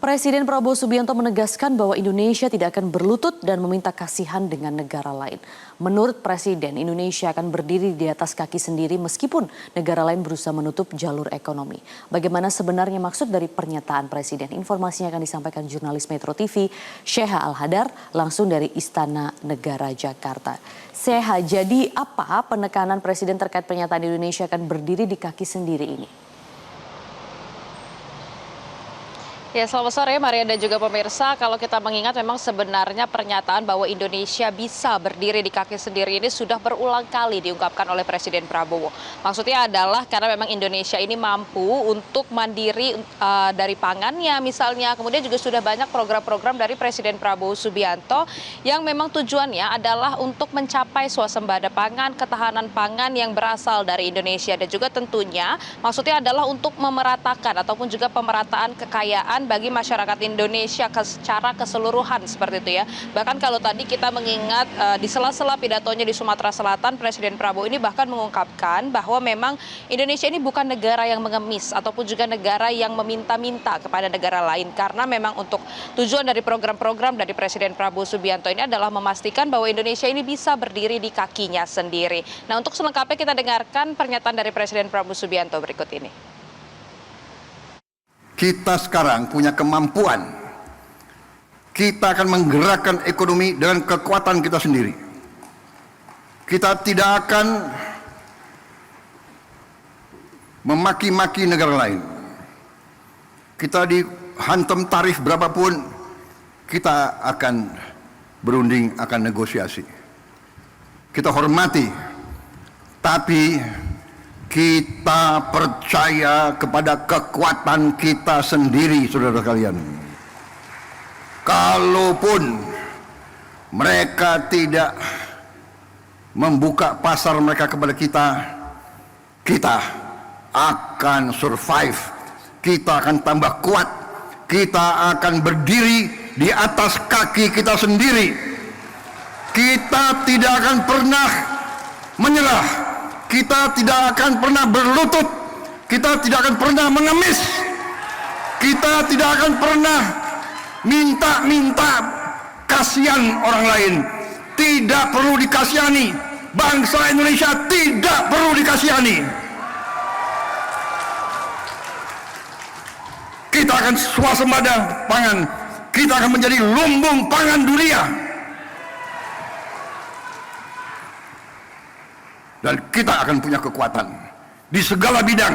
Presiden Prabowo Subianto menegaskan bahwa Indonesia tidak akan berlutut dan meminta kasihan dengan negara lain. Menurut Presiden, Indonesia akan berdiri di atas kaki sendiri meskipun negara lain berusaha menutup jalur ekonomi. Bagaimana sebenarnya maksud dari pernyataan Presiden? Informasinya akan disampaikan jurnalis Metro TV, Sheha Al-Hadar, langsung dari Istana Negara Jakarta. Sheha, jadi apa penekanan Presiden terkait pernyataan Indonesia akan berdiri di kaki sendiri ini? Ya, selamat sore Maria dan juga pemirsa. Kalau kita mengingat memang sebenarnya pernyataan bahwa Indonesia bisa berdiri di kaki sendiri ini sudah berulang kali diungkapkan oleh Presiden Prabowo. Maksudnya adalah karena memang Indonesia ini mampu untuk mandiri dari pangannya misalnya. Kemudian juga sudah banyak program-program dari Presiden Prabowo Subianto yang memang tujuannya adalah untuk mencapai swasembada pangan, ketahanan pangan yang berasal dari Indonesia. Dan juga tentunya maksudnya adalah untuk memeratakan ataupun juga pemerataan kekayaan bagi masyarakat Indonesia secara keseluruhan seperti itu ya. Bahkan kalau tadi kita mengingat di sela-sela pidatonya di Sumatera Selatan, Presiden Prabowo ini bahkan mengungkapkan bahwa memang Indonesia ini bukan negara yang mengemis ataupun juga negara yang meminta-minta kepada negara lain. Karena memang untuk tujuan dari program-program dari Presiden Prabowo Subianto ini adalah memastikan bahwa Indonesia ini bisa berdiri di kakinya sendiri. Nah, untuk selengkapnya kita dengarkan pernyataan dari Presiden Prabowo Subianto berikut ini. Kita sekarang punya kemampuan, kita akan menggerakkan ekonomi dengan kekuatan kita sendiri. Kita tidak akan memaki-maki negara lain. Kita dihantam tarif berapapun, kita akan berunding, akan negosiasi. Kita hormati, tapi kita percaya kepada kekuatan kita sendiri, saudara sekalian. Kalaupun mereka tidak membuka pasar mereka kepada kita, kita akan survive, kita akan tambah kuat, kita akan berdiri di atas kaki kita sendiri. Kita tidak akan pernah menyerah. Kita tidak akan pernah berlutut, kita tidak akan pernah mengemis, kita tidak akan pernah minta kasihan orang lain. Tidak perlu dikasihani, bangsa Indonesia tidak perlu dikasihani. Kita akan swasembada pangan, kita akan menjadi lumbung pangan dunia. Dan kita akan punya kekuatan di segala bidang.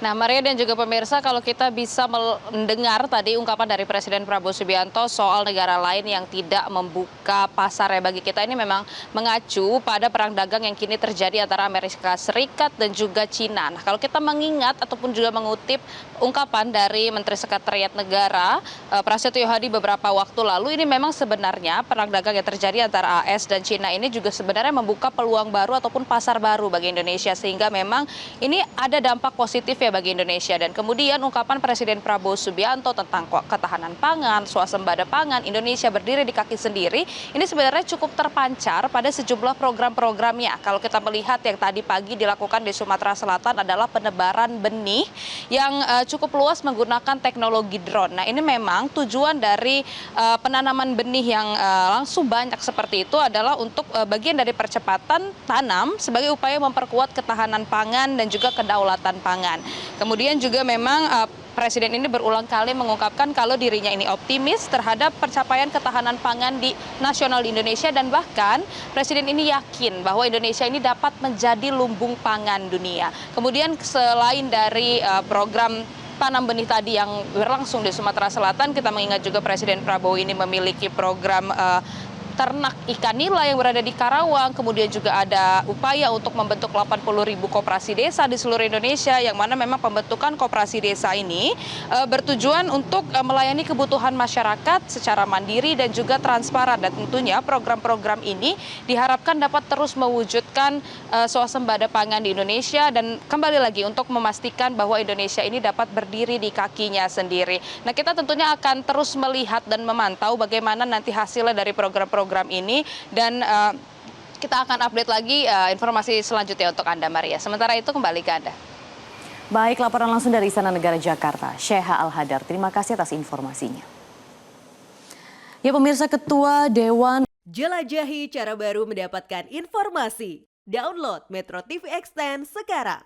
Nah, Maria dan juga pemirsa, kalau kita bisa mendengar tadi ungkapan dari Presiden Prabowo Subianto soal negara lain yang tidak membuka pasarnya bagi kita, ini memang mengacu pada perang dagang yang kini terjadi antara Amerika Serikat dan juga Cina. Nah, kalau kita mengingat ataupun juga mengutip ungkapan dari Menteri Sekretariat Negara Prasetyo Hadi beberapa waktu lalu, ini memang sebenarnya perang dagang yang terjadi antara AS dan Cina ini juga sebenarnya membuka peluang baru ataupun pasar baru bagi Indonesia, sehingga memang ini ada dampak positif ya bagi Indonesia. Dan kemudian ungkapan Presiden Prabowo Subianto tentang ketahanan pangan, swasembada pangan, Indonesia berdiri di kaki sendiri, ini sebenarnya cukup terpancar pada sejumlah program-programnya. Kalau kita melihat yang tadi pagi dilakukan di Sumatera Selatan adalah penebaran benih yang cukup luas menggunakan teknologi drone. Nah, ini memang tujuan dari penanaman benih yang langsung banyak seperti itu adalah untuk bagian dari percepatan tanam sebagai upaya memperkuat ketahanan pangan dan juga kedaulatan pangan. Kemudian juga memang Presiden ini berulang kali mengungkapkan kalau dirinya ini optimis terhadap pencapaian ketahanan pangan di nasional di Indonesia, dan bahkan Presiden ini yakin bahwa Indonesia ini dapat menjadi lumbung pangan dunia. Kemudian selain dari program tanam benih tadi yang berlangsung di Sumatera Selatan, kita mengingat juga Presiden Prabowo ini memiliki program ternak ikan nila yang berada di Karawang. Kemudian juga ada upaya untuk membentuk 80.000 koperasi desa di seluruh Indonesia, yang mana memang pembentukan koperasi desa ini bertujuan untuk melayani kebutuhan masyarakat secara mandiri dan juga transparan. Dan tentunya program-program ini diharapkan dapat terus mewujudkan swasembada pangan di Indonesia, dan kembali lagi untuk memastikan bahwa Indonesia ini dapat berdiri di kakinya sendiri. Nah, kita tentunya akan terus melihat dan memantau bagaimana nanti hasilnya dari program-program ini, dan kita akan update lagi informasi selanjutnya untuk Anda, Maria. Sementara itu kembali ke Anda. Baik, laporan langsung dari Istana Negara Jakarta, Sheikha Al-Hadar. Terima kasih atas informasinya. Ya pemirsa, Ketua Dewan. Jelajahi cara baru mendapatkan informasi. Download Metro TV Extend sekarang.